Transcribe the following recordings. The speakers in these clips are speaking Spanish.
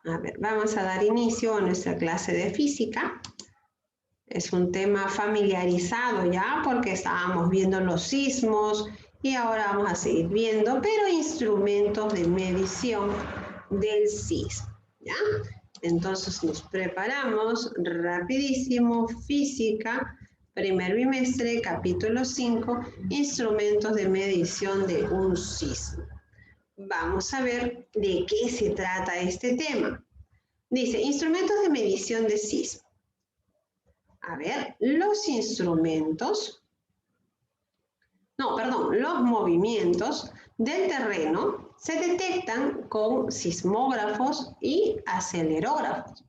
A ver, vamos a dar inicio a nuestra clase de física. Es un tema familiarizado ya porque estábamos viendo los sismos y ahora vamos a seguir viendo, pero instrumentos de medición del sismo, ¿ya? Entonces nos preparamos rapidísimo, física, primer bimestre, capítulo 5, instrumentos de medición de un sismo. Vamos a ver de qué se trata este tema. Dice, instrumentos de medición de sismo. A ver, los movimientos del terreno se detectan con sismógrafos y acelerógrafos,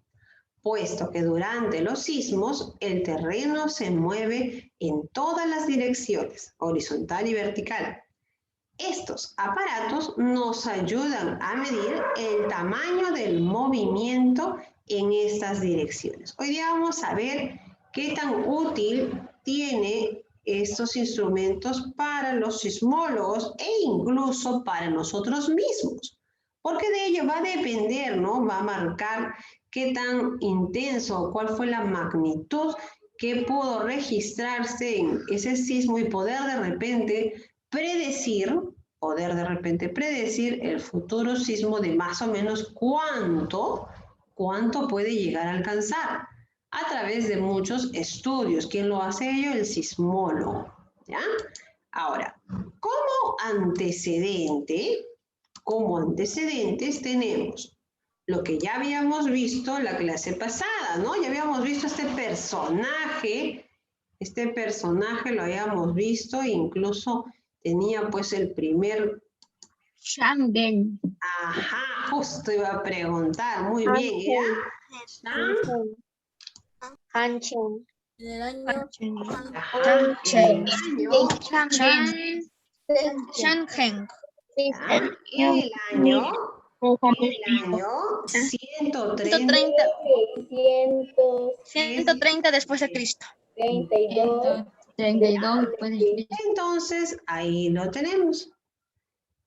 puesto que durante los sismos el terreno se mueve en todas las direcciones, horizontal y vertical. Estos aparatos nos ayudan a medir el tamaño del movimiento en estas direcciones. Hoy día vamos a ver qué tan útil tiene estos instrumentos para los sismólogos e incluso para nosotros mismos, porque de ello va a depender, ¿no? Va a marcar qué tan intenso, cuál fue la magnitud que pudo registrarse en ese sismo y poder de repente predecir el futuro sismo de más o menos cuánto puede llegar a alcanzar a través de muchos estudios. ¿Quién lo hace ello? El sismólogo, ¿ya? Ahora, como antecedentes tenemos lo que ya habíamos visto la clase pasada, ¿no? Ya habíamos visto este personaje lo habíamos visto, incluso tenía pues el primer... Shangen. Ajá, justo iba a preguntar, muy bien, ¿ya? Hanchen. En el año Ajá, el año, Shangen. el año 130. 130 después de Cristo. 32. 32 después de Cristo. Entonces, ahí lo tenemos.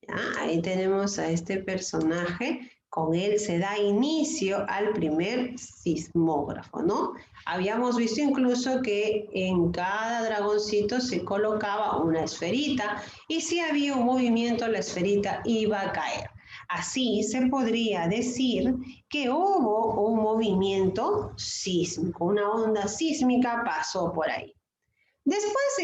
¿Ya? Ahí tenemos a este personaje, con él se da inicio al primer sismógrafo, ¿no? Habíamos visto incluso que en cada dragoncito se colocaba una esferita y si había un movimiento la esferita iba a caer. Así se podría decir que hubo un movimiento sísmico, una onda sísmica pasó por ahí. Después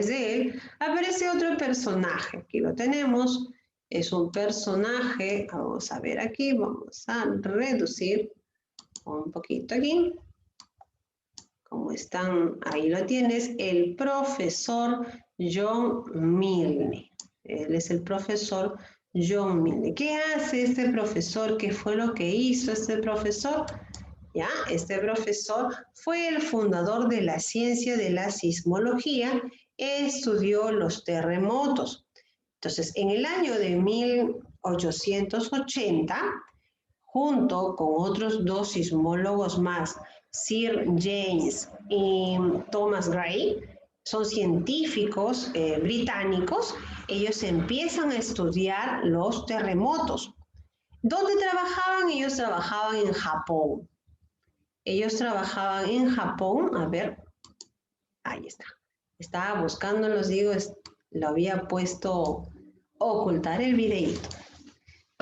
de él, aparece otro personaje. Aquí lo tenemos. Es un personaje, vamos a ver aquí, vamos a reducir un poquito aquí. Como están, ahí lo tienes, el profesor John Milne. Él es el profesor John Milne. ¿Qué hace este profesor? ¿Qué fue lo que hizo este profesor? ¿Ya? Este profesor fue el fundador de la ciencia de la sismología, estudió los terremotos. Entonces, en el año de 1880, junto con otros dos sismólogos más, Sir James y Thomas Gray, son científicos británicos, ellos empiezan a estudiar los terremotos. ¿Dónde trabajaban? Ellos trabajaban en Japón. A ver, ahí está. Estaba buscando, los digo, lo había puesto ocultar el videíto.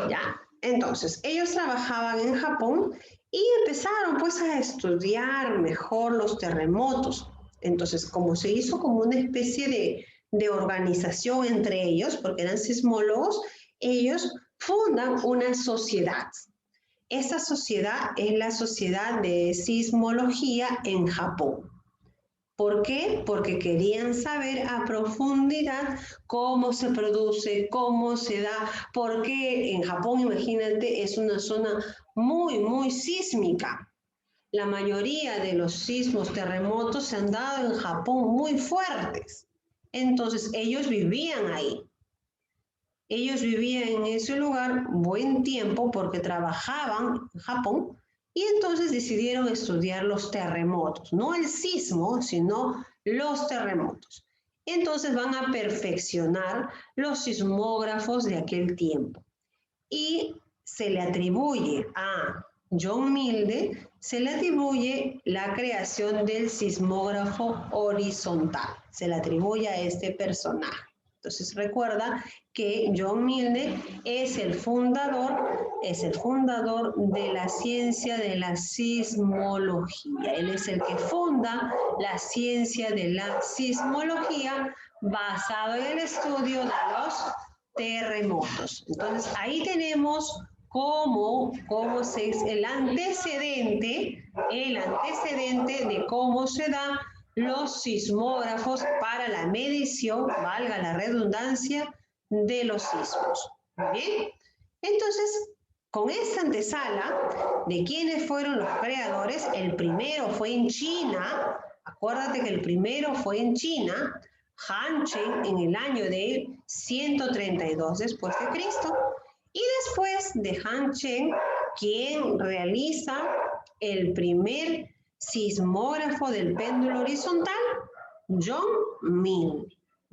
Ya, entonces, ellos trabajaban en Japón y empezaron pues a estudiar mejor los terremotos. Entonces, como se hizo como una especie de organización entre ellos, porque eran sismólogos, ellos fundan una sociedad. Esta sociedad es la Sociedad de Sismología en Japón. ¿Por qué? Porque querían saber a profundidad cómo se produce, cómo se da, porque en Japón, imagínate, es una zona muy, muy sísmica. La mayoría de los sismos, terremotos se han dado en Japón muy fuertes. Entonces, ellos vivían ahí. Ellos vivían en ese lugar buen tiempo porque trabajaban en Japón y entonces decidieron estudiar los terremotos, no el sismo, sino los terremotos. Entonces van a perfeccionar los sismógrafos de aquel tiempo y se le atribuye a John Milne, se le atribuye la creación del sismógrafo horizontal. Se le atribuye a este personaje. Entonces recuerda que John Milne es el fundador de la ciencia de la sismología. Él es el que funda la ciencia de la sismología basado en el estudio de los terremotos. Entonces ahí tenemos cómo es el antecedente de cómo se dan los sismógrafos para la medición, valga la redundancia, de los sismos. ¿Bien? Entonces, con esta antesala de quiénes fueron los creadores, el primero fue en China, acuérdate que el primero fue en China, Han Chen en el año de 132 después de Cristo, y después de Han Chen, quien realiza el primer sismógrafo del péndulo horizontal, John Milne.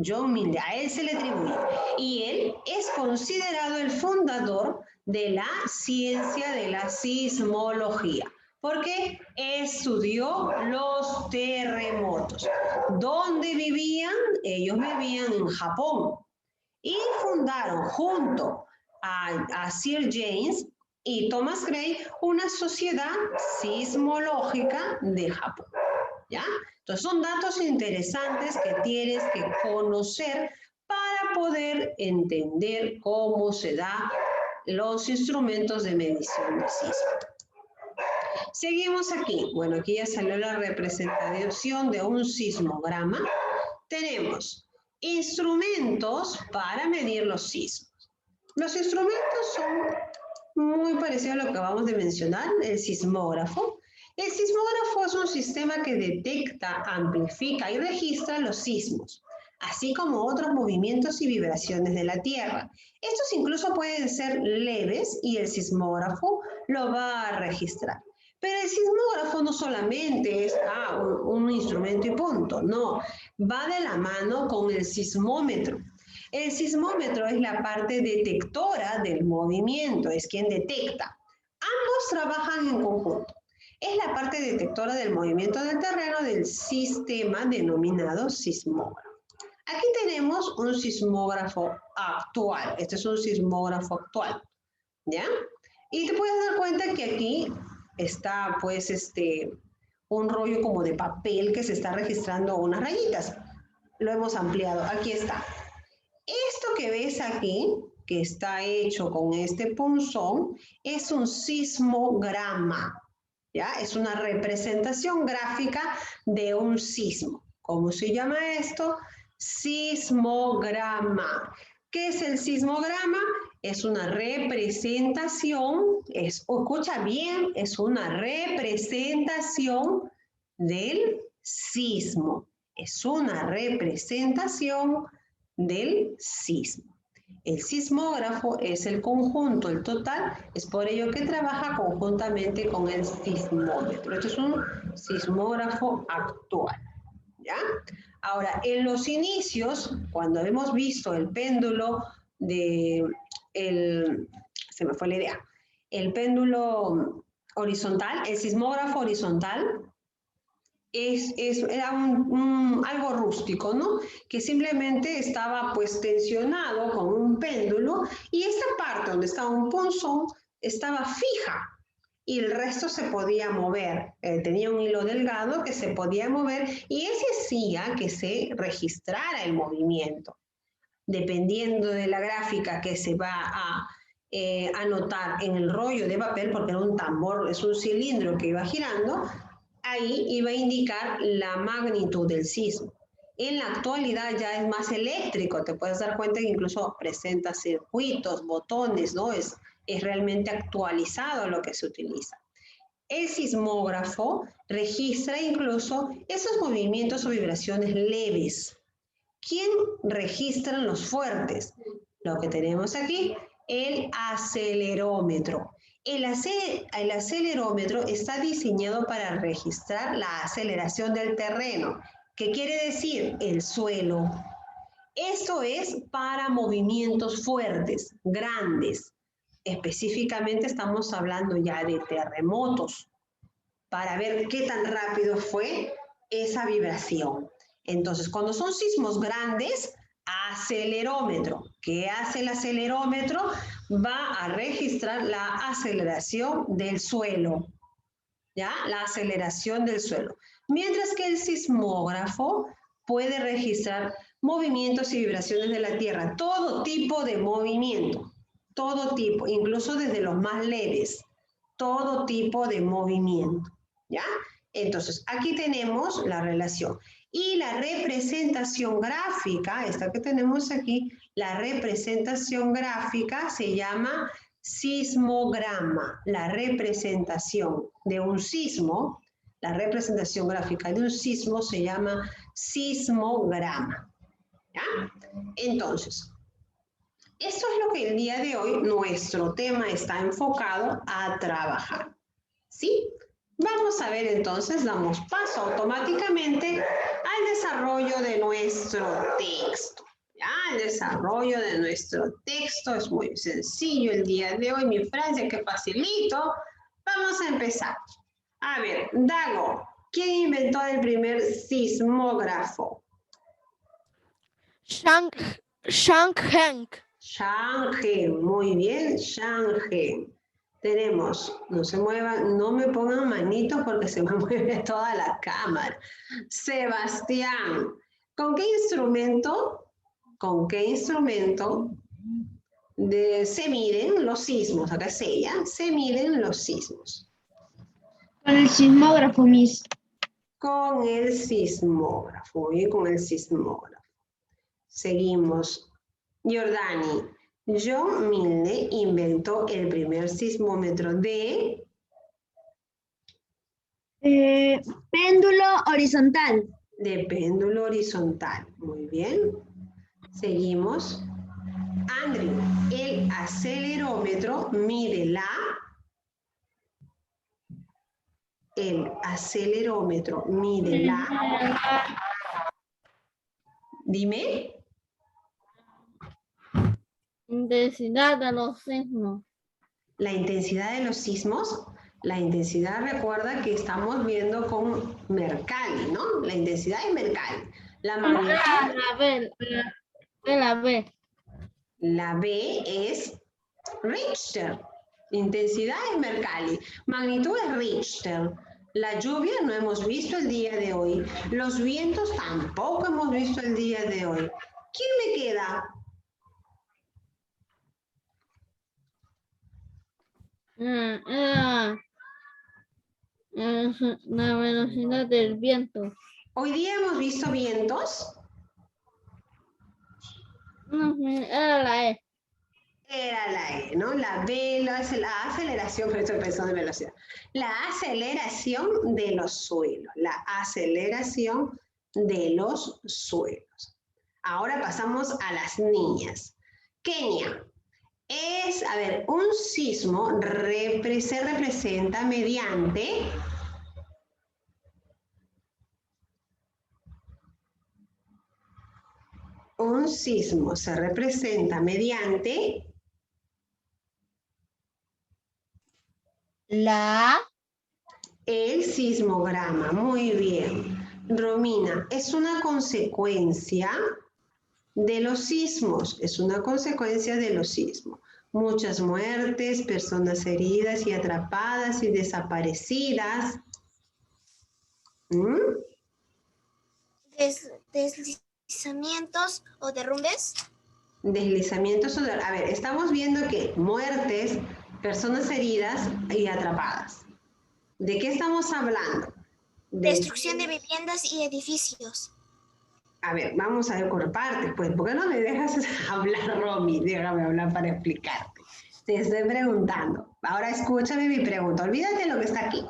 John Milne, a él se le atribuye. Y él es considerado el fundador de la ciencia de la sismología, porque estudió los terremotos. ¿Dónde vivían? Ellos vivían en Japón y fundaron junto a Sir James y Thomas Gray una sociedad sismológica de Japón. ¿Ya? Entonces son datos interesantes que tienes que conocer para poder entender cómo se dan los instrumentos de medición de sismo. Seguimos aquí. Bueno, aquí ya salió la representación de un sismograma. Tenemos instrumentos para medir los sismos. Los instrumentos son muy parecidos a lo que acabamos de mencionar, el sismógrafo. El sismógrafo es un sistema que detecta, amplifica y registra los sismos, así como otros movimientos y vibraciones de la Tierra. Estos incluso pueden ser leves y el sismógrafo lo va a registrar. Pero el sismógrafo no solamente es un instrumento y punto, no, va de la mano con el sismómetro. El sismómetro es la parte detectora del movimiento, es quien detecta. Ambos trabajan en conjunto. Es la parte detectora del movimiento del terreno del sistema denominado sismógrafo. Aquí tenemos un sismógrafo actual. Este es un sismógrafo actual, ¿ya? Y te puedes dar cuenta que aquí está, pues, un rollo como de papel que se está registrando unas rayitas. Lo hemos ampliado. Aquí está. Esto que ves aquí, que está hecho con este punzón, es un sismograma. ¿Ya? Es una representación gráfica de un sismo. ¿Cómo se llama esto? Sismograma. ¿Qué es el sismograma? Es una representación, escucha bien, es una representación del sismo. Es una representación del sismo. El sismógrafo es el conjunto, el total, es por ello que trabaja conjuntamente con el sismómetro. Este es un sismógrafo actual, ¿ya? Ahora, en los inicios, cuando hemos visto el péndulo se me fue la idea, el péndulo horizontal, el sismógrafo horizontal, era algo rústico, ¿no? Que simplemente estaba pues tensionado con un péndulo y esta parte donde estaba un punzón estaba fija y el resto se podía mover. Tenía un hilo delgado que se podía mover y ese hacía que se registrara el movimiento. Dependiendo de la gráfica que se va a anotar en el rollo de papel, porque era un tambor, es un cilindro que iba girando, ahí iba a indicar la magnitud del sismo. En la actualidad ya es más eléctrico, te puedes dar cuenta que incluso presenta circuitos, botones, ¿no? Es realmente actualizado lo que se utiliza. El sismógrafo registra incluso esos movimientos o vibraciones leves. ¿Quién registra los fuertes? Lo que tenemos aquí, el acelerómetro. El acelerómetro está diseñado para registrar la aceleración del terreno. ¿Qué quiere decir? El suelo. Esto es para movimientos fuertes, grandes. Específicamente estamos hablando ya de terremotos, para ver qué tan rápido fue esa vibración. Entonces, cuando son sismos grandes, acelerómetro. ¿Qué hace el acelerómetro? Va a registrar la aceleración del suelo, ¿ya? La aceleración del suelo. Mientras que el sismógrafo puede registrar movimientos y vibraciones de la Tierra, todo tipo de movimiento, todo tipo, incluso desde los más leves, todo tipo de movimiento, ¿ya? Entonces, aquí tenemos la relación. Y la representación gráfica, esta que tenemos aquí, la representación gráfica se llama sismograma. La representación de un sismo, la representación gráfica de un sismo se llama sismograma, ¿ya? Entonces, esto es lo que el día de hoy nuestro tema está enfocado a trabajar, ¿sí? Vamos a ver entonces, damos paso automáticamente al desarrollo de nuestro texto. ¿Ya? El desarrollo de nuestro texto es muy sencillo el día de hoy, mi Francia, que facilito. Vamos a empezar. A ver, Dago, ¿quién inventó el primer sismógrafo? Shang Heng. Shanghe, muy bien, Shanghe. Tenemos, no se muevan, no me pongan manitos porque se me mueve toda la cámara. Sebastián, ¿con qué instrumento? ¿Con qué instrumento se miden los sismos? Acá es ella, se miden los sismos. Con el sismógrafo, Miss. Con el sismógrafo, muy bien, con el sismógrafo. Seguimos. Giordani, John Milne inventó el primer sismómetro de Péndulo horizontal. péndulo horizontal. Muy bien. Seguimos. Andrew, el acelerómetro mide el acelerómetro mide dime. Intensidad de los sismos. La intensidad de los sismos, la intensidad, recuerda que estamos viendo con Mercalli, ¿no? La intensidad es Mercalli. La magnitud, La B. la B es Richter. Intensidad es Mercalli. Magnitud es Richter. La lluvia no hemos visto el día de hoy. Los vientos tampoco hemos visto el día de hoy. ¿Quién me queda? La velocidad del viento. Hoy día hemos visto vientos. Era la E. Era la E, ¿no? La B, la aceleración, pero estoy pensando en velocidad. La aceleración de los suelos. La aceleración de los suelos. Ahora pasamos a las niñas. Kenia. A ver, un sismo se representa mediante un sismo se representa mediante el sismograma. Muy bien. Romina, es una consecuencia de los sismos, es una consecuencia de los sismos. Muchas muertes, personas heridas y atrapadas y desaparecidas. ¿Deslizamientos o derrumbes? Deslizamientos. A ver, estamos viendo que muertes, personas heridas y atrapadas. ¿De qué estamos hablando? Destrucción de viviendas y edificios. A ver, vamos a ver por partes, pues. ¿Por qué no me dejas hablar, Romy? Déjame hablar para explicarte. Te estoy preguntando. Ahora escúchame mi pregunta. Olvídate de lo que está aquí.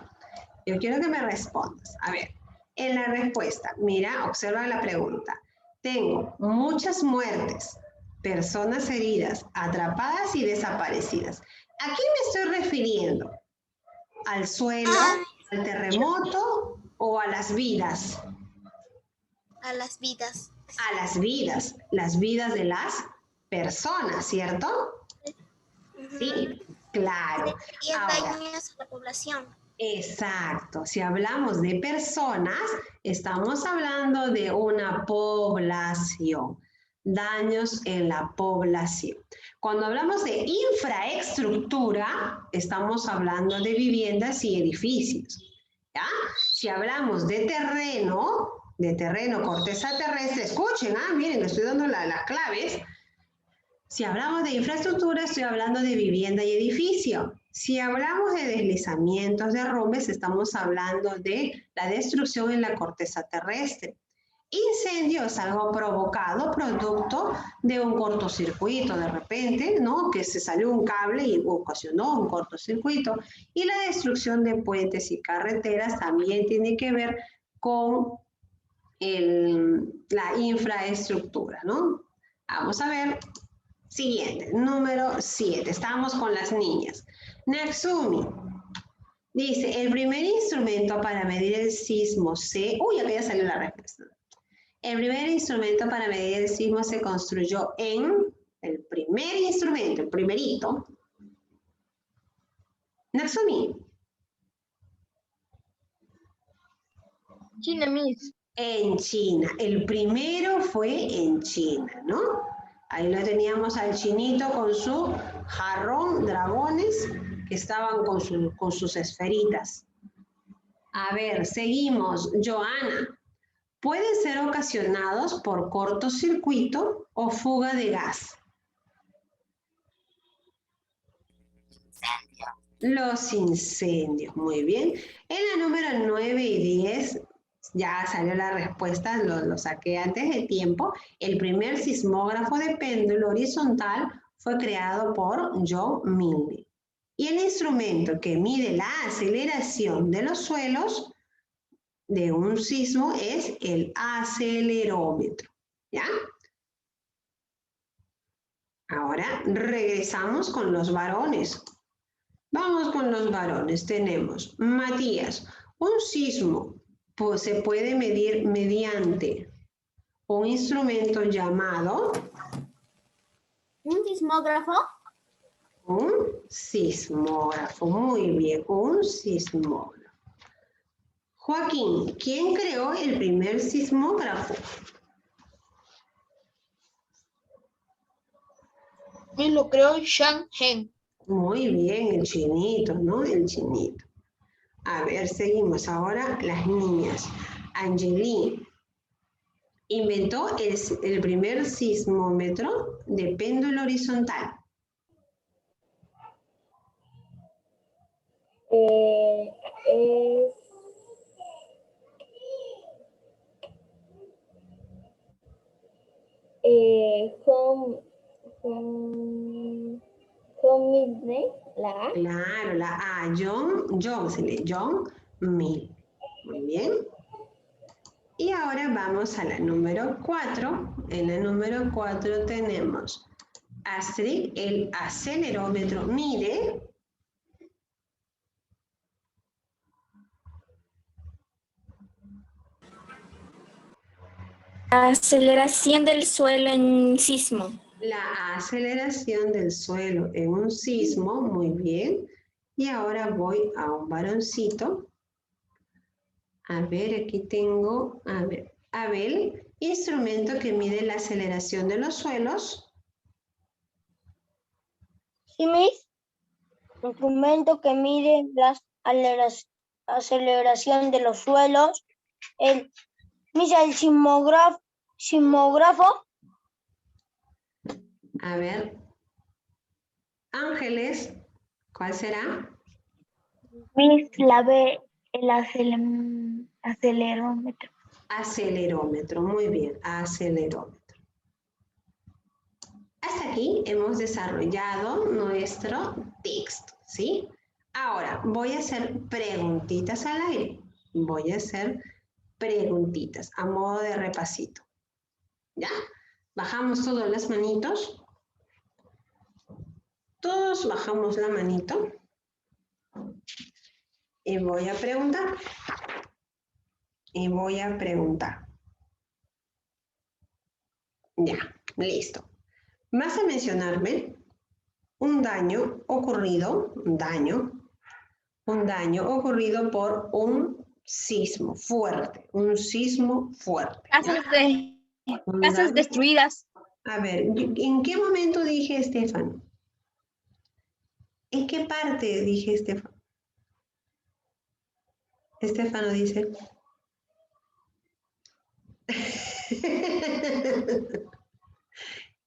Yo quiero que me respondas. A ver, en la respuesta, mira, observa la pregunta. Tengo muchas muertes, personas heridas, atrapadas y desaparecidas. ¿A quién me estoy refiriendo? ¿Al suelo, al terremoto o a las vidas? A las vidas. A las vidas de las personas, ¿cierto? Sí, Claro. Y es Ahora, daños a la población. exacto. Si hablamos de personas, estamos hablando de una población. Daños en la población. Cuando hablamos de infraestructura, estamos hablando de viviendas y edificios. ¿Ya? Si hablamos de terreno, corteza terrestre, escuchen, miren, les estoy dando las claves. Si hablamos de infraestructura, estoy hablando de vivienda y edificio. Si hablamos de deslizamientos, derrumbes, estamos hablando de la destrucción en la corteza terrestre. Incendio es algo provocado, producto de un cortocircuito de repente, ¿no? Que se salió un cable y ocasionó un cortocircuito. Y la destrucción de puentes y carreteras también tiene que ver con la infraestructura, ¿no? Vamos a ver. Siguiente, número 7. Estamos con las niñas. Natsumi dice, el primer instrumento para medir el sismo Uy, acá ya salió la respuesta. El primer instrumento para medir el sismo se construyó en... El primer instrumento, el primerito. Natsumi. China, Miss. En China. El primero fue en China, ¿no? Ahí lo teníamos al chinito con su jarrón, dragones, que estaban con sus esferitas. A ver, seguimos. Joana. Pueden ser ocasionados por cortocircuito o fuga de gas. Los incendios, muy bien. En la número 9 y 10 ya salió la respuesta, lo saqué antes de tiempo. El primer sismógrafo de péndulo horizontal fue creado por John Milne. Y el instrumento que mide la aceleración de los suelos de un sismo es el acelerómetro. ¿Ya? Ahora regresamos con los varones. Vamos con los varones. Tenemos Matías. Un sismo pues, se puede medir mediante un instrumento llamado... ¿Un sismógrafo? Un sismógrafo. Muy bien, un sismógrafo. Joaquín, ¿quién creó el primer sismógrafo? Y lo creó Shang Heng. Muy bien, el chinito, ¿no? El chinito. A ver, seguimos ahora las niñas. Angeli inventó el primer sismómetro de péndulo horizontal. Con Midney, la A. Claro, la A, John Mill. Muy bien. Y ahora vamos a la número 4. En la número 4 tenemos Astrid, el acelerómetro mide. Aceleración del suelo en sismo. La aceleración del suelo en un sismo, muy bien. Y ahora voy a un varoncito. A ver, aquí tengo, a ver, Abel, instrumento que mide la aceleración de los suelos. Sí, Miss. Instrumento que mide la aceleración de los suelos. El sismógrafo. A ver, Ángeles, ¿cuál será? Miss, la B, el acelerómetro. Acelerómetro, muy bien, acelerómetro. Hasta aquí hemos desarrollado nuestro texto, ¿sí? Ahora voy a hacer preguntitas al aire. Voy a hacer preguntitas a modo de repasito. ¿Ya? Bajamos todas las manitos. Todos bajamos la manito. Y voy a preguntar. Y voy a preguntar. Ya, listo. Vas a mencionarme un daño ocurrido, un daño ocurrido por un sismo fuerte, ¿ya? Un Casas daño- destruidas. A ver, ¿en qué momento dije Estefano? ¿En qué parte dije Estefano? Estefano dice.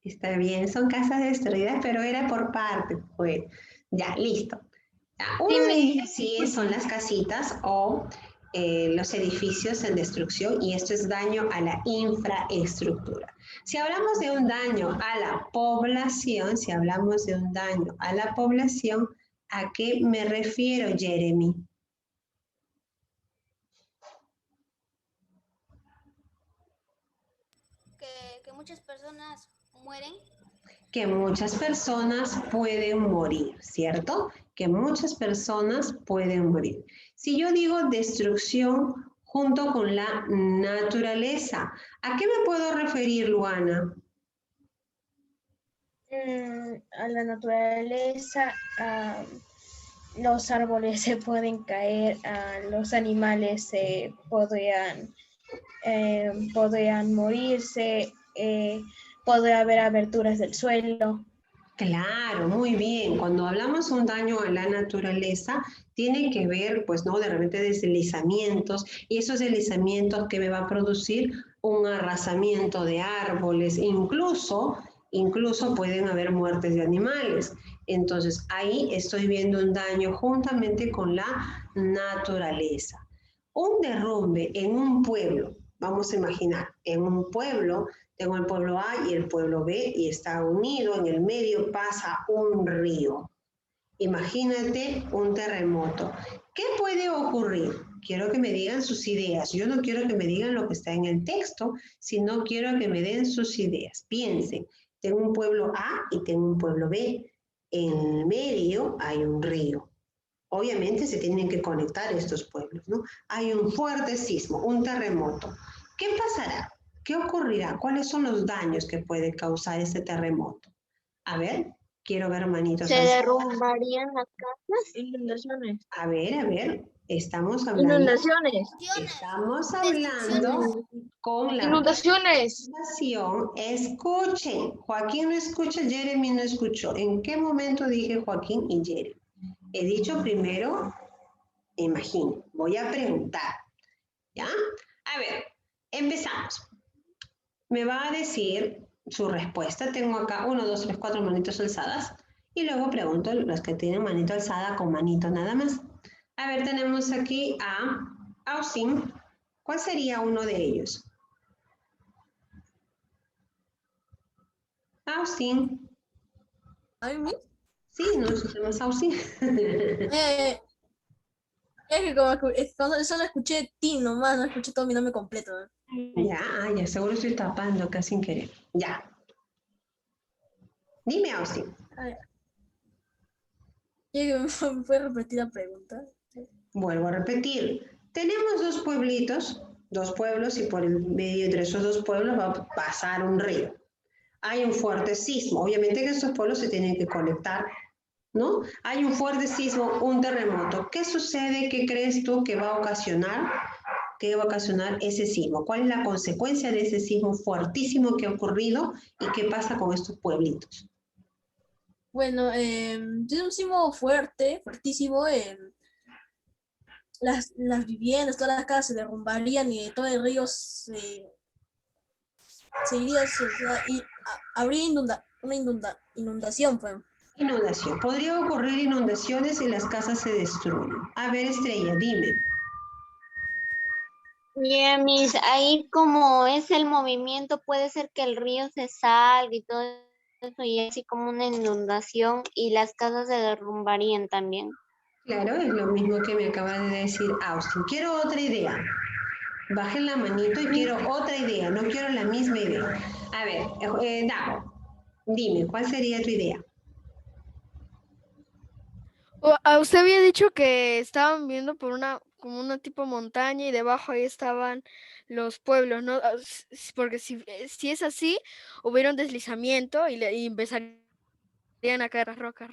Está bien, son casas destruidas, pero era por parte, pues. Ya, listo. Ya, uno de ellos sí son las casitas o los edificios en destrucción y esto es daño a la infraestructura. Si hablamos de un daño a la población, si hablamos de un daño a la población, ¿a qué me refiero, Jeremy? Que muchas personas mueren. Que muchas personas pueden morir, ¿cierto? Que muchas personas pueden morir. Si yo digo destrucción junto con la naturaleza, ¿a qué me puedo referir, Luana? A la naturaleza, los árboles se pueden caer, los animales podrían morirse, podría haber aberturas del suelo. Claro, muy bien. Cuando hablamos de un daño a la naturaleza, tiene que ver, pues, ¿no? De repente deslizamientos, y esos deslizamientos que me va a producir un arrasamiento de árboles, incluso pueden haber muertes de animales. Entonces, ahí estoy viendo un daño juntamente con la naturaleza. Un derrumbe en un pueblo, vamos a imaginar, en un pueblo tengo el pueblo A y el pueblo B y está unido, en el medio pasa un río. Imagínate un terremoto. ¿Qué puede ocurrir? Quiero que me digan sus ideas. Yo no quiero que me digan lo que está en el texto, sino quiero que me den sus ideas. Piensen, tengo un pueblo A y tengo un pueblo B. En el medio hay un río. Obviamente se tienen que conectar estos pueblos, ¿no? Hay un fuerte sismo, un terremoto. ¿Qué pasará? ¿Qué ocurrirá? ¿Cuáles son los daños que puede causar este terremoto? A ver, quiero ver manitos Se alzadas. derrumbarían las casas. Inundaciones. A ver, estamos hablando, Inundaciones. estamos Destrucciones. hablando con la Inundaciones. pronunciación. Escuchen, Joaquín no escucha, Jeremy no escuchó. ¿En qué momento dije Joaquín y Jeremy? He dicho primero, imagino, voy a preguntar, ¿ya? A ver, empezamos. Me va a decir su respuesta. Tengo acá 1, 2, 3, 4 manitos alzadas. Y luego pregunto los que tienen manito alzada con manito nada más. A ver, tenemos aquí a Austin. ¿Cuál sería uno de ellos? Austin. ¿A mí? Sí, nos llamas Austin. Es que como cuando solo escuché ti nomás, no escuché todo mi nombre completo. Ya, seguro estoy tapando acá sin querer. Ya. Dime, Austin. ¿Me puede repetir la pregunta? Vuelvo a repetir. Tenemos dos pueblos, y por el medio entre esos dos pueblos va a pasar un río. Hay un fuerte sismo. Obviamente que estos pueblos se tienen que conectar, ¿no? Hay un fuerte sismo, un terremoto. ¿Qué sucede? ¿Qué crees tú que va a ocasionar? ¿Qué va a ocasionar ese sismo? ¿Cuál es la consecuencia de ese sismo fuertísimo que ha ocurrido y qué pasa con estos pueblitos? Bueno, tiene un sismo fuerte, fuertísimo. Las viviendas, todas las casas se derrumbarían y todo el río se iría, y habría inundación, pues. Inundación. Podría ocurrir inundaciones y las casas se destruyen. A ver, Estrella, dime. Bien, mis, ahí como es el movimiento, puede ser que el río se salga y todo eso, y así como una inundación, y las casas se derrumbarían también. Claro, es lo mismo que me acaba de decir Austin. Quiero otra idea. Bajen la manito y quiero otra idea, no quiero la misma idea. A ver, Dago, dime, ¿cuál sería tu idea? Usted había dicho que estaban viendo por como una tipo montaña y debajo ahí estaban los pueblos, ¿no? Porque si es así, hubiera un deslizamiento y empezaría caían acá las rocas.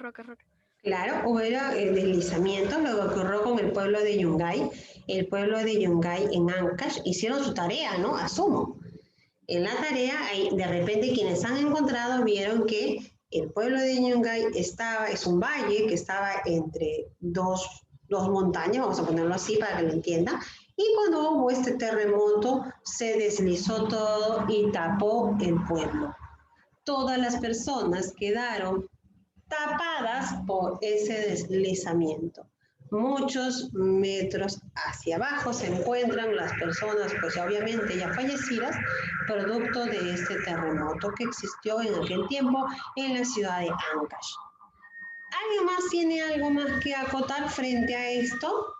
Claro, hubo deslizamientos, lo que ocurrió con el pueblo de Yungay. El pueblo de Yungay en Ancash hicieron su tarea, ¿no? Asumo. En la tarea, de repente quienes han encontrado vieron que el pueblo de Yungay es un valle que estaba entre dos montañas, vamos a ponerlo así para que lo entienda, y cuando hubo este terremoto se deslizó todo y tapó el pueblo. Todas las personas quedaron tapadas por ese deslizamiento. Muchos metros hacia abajo se encuentran las personas, pues obviamente ya fallecidas, producto de este terremoto que existió en aquel tiempo en la ciudad de Ancash. ¿Alguien más tiene algo más que acotar frente a esto?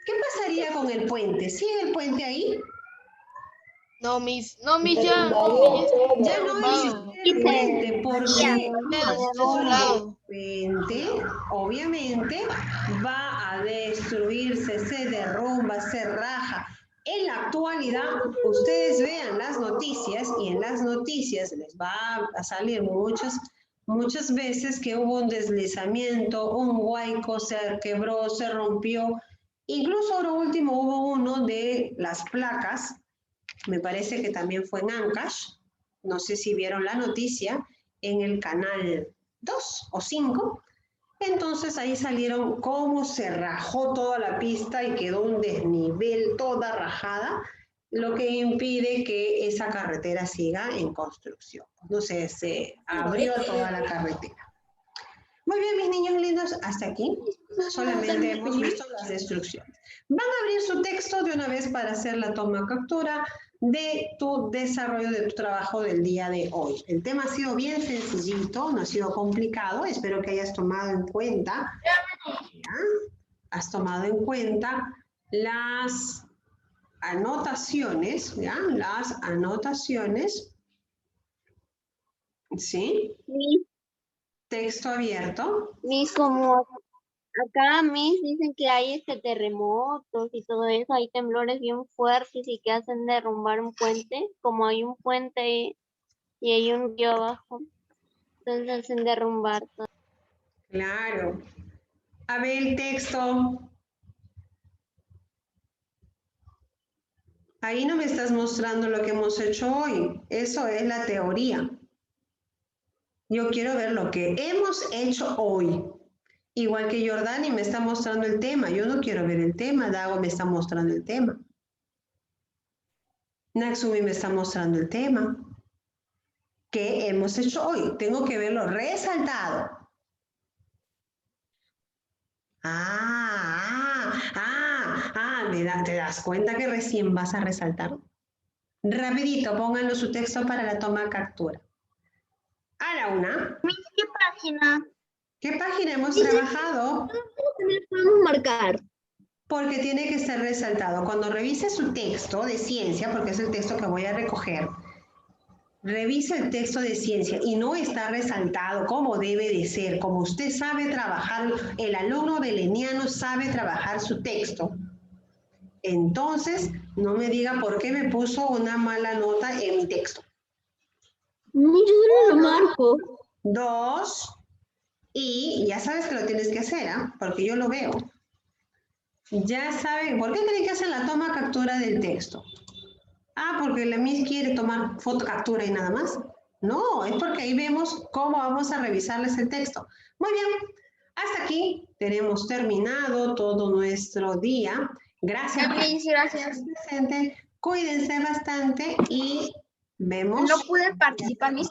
¿Qué pasaría con el puente? ¿Sigue el puente ahí? No, mis, Ya no existe el puente porque el puente obviamente va a destruirse, se derrumba, se raja. En la actualidad, ustedes vean las noticias y en las noticias les va a salir muchas veces que hubo un deslizamiento, un huaico se quebró, se rompió. Incluso ahora último hubo uno de las placas. Me parece que también fue en Ancash, no sé si vieron la noticia, en el canal 2 o 5. Entonces ahí salieron cómo se rajó toda la pista y quedó un desnivel, toda rajada, lo que impide que esa carretera siga en construcción. No sé, se abrió toda la carretera. Muy bien, mis niños lindos, hasta aquí solamente hemos visto las destrucciones. Van a abrir su texto de una vez para hacer la toma captura de tu desarrollo de tu trabajo del día de hoy. El tema ha sido bien sencillito, no ha sido complicado. Espero que hayas tomado en cuenta, ¿ya? Has tomado en cuenta las anotaciones, ¿ya? Las anotaciones, ¿sí? Sí. Texto abierto. Mis, como acá mis dicen que hay terremotos y todo eso, hay temblores bien fuertes y que hacen derrumbar un puente, como hay un puente y hay un río abajo, entonces hacen derrumbar todo. Claro. A ver el texto. Ahí no me estás mostrando lo que hemos hecho hoy. Eso es la teoría. Yo quiero ver lo que hemos hecho hoy. Igual que Jordani me está mostrando el tema. Yo no quiero ver el tema. Dago me está mostrando el tema. Natsumi me está mostrando el tema. ¿Qué hemos hecho hoy? Tengo que verlo resaltado. ¿Te das cuenta que recién vas a resaltar? Rapidito, pónganlo su texto para la toma captura. A la una. ¿Qué página? ¿Qué página hemos trabajado? Podemos marcar. Porque tiene que ser resaltado. Cuando revise su texto de ciencia, porque es el texto que voy a recoger, revisa el texto de ciencia y no está resaltado como debe de ser, como usted sabe trabajar, el alumno beleniano sabe trabajar su texto. Entonces, no me diga por qué me puso una mala nota en mi texto. Yo solo lo marco. 2, y ya sabes que lo tienes que hacer, ¿ah? Porque yo lo veo. Ya saben, ¿por qué creen que hacen la toma captura del texto? Porque la Miss quiere tomar foto captura y nada más. No, es porque ahí vemos cómo vamos a revisarles el texto. Muy bien, hasta aquí tenemos terminado todo nuestro día. Gracias. Gracias. Presente. Cuídense bastante y vemos. No pude participar, mis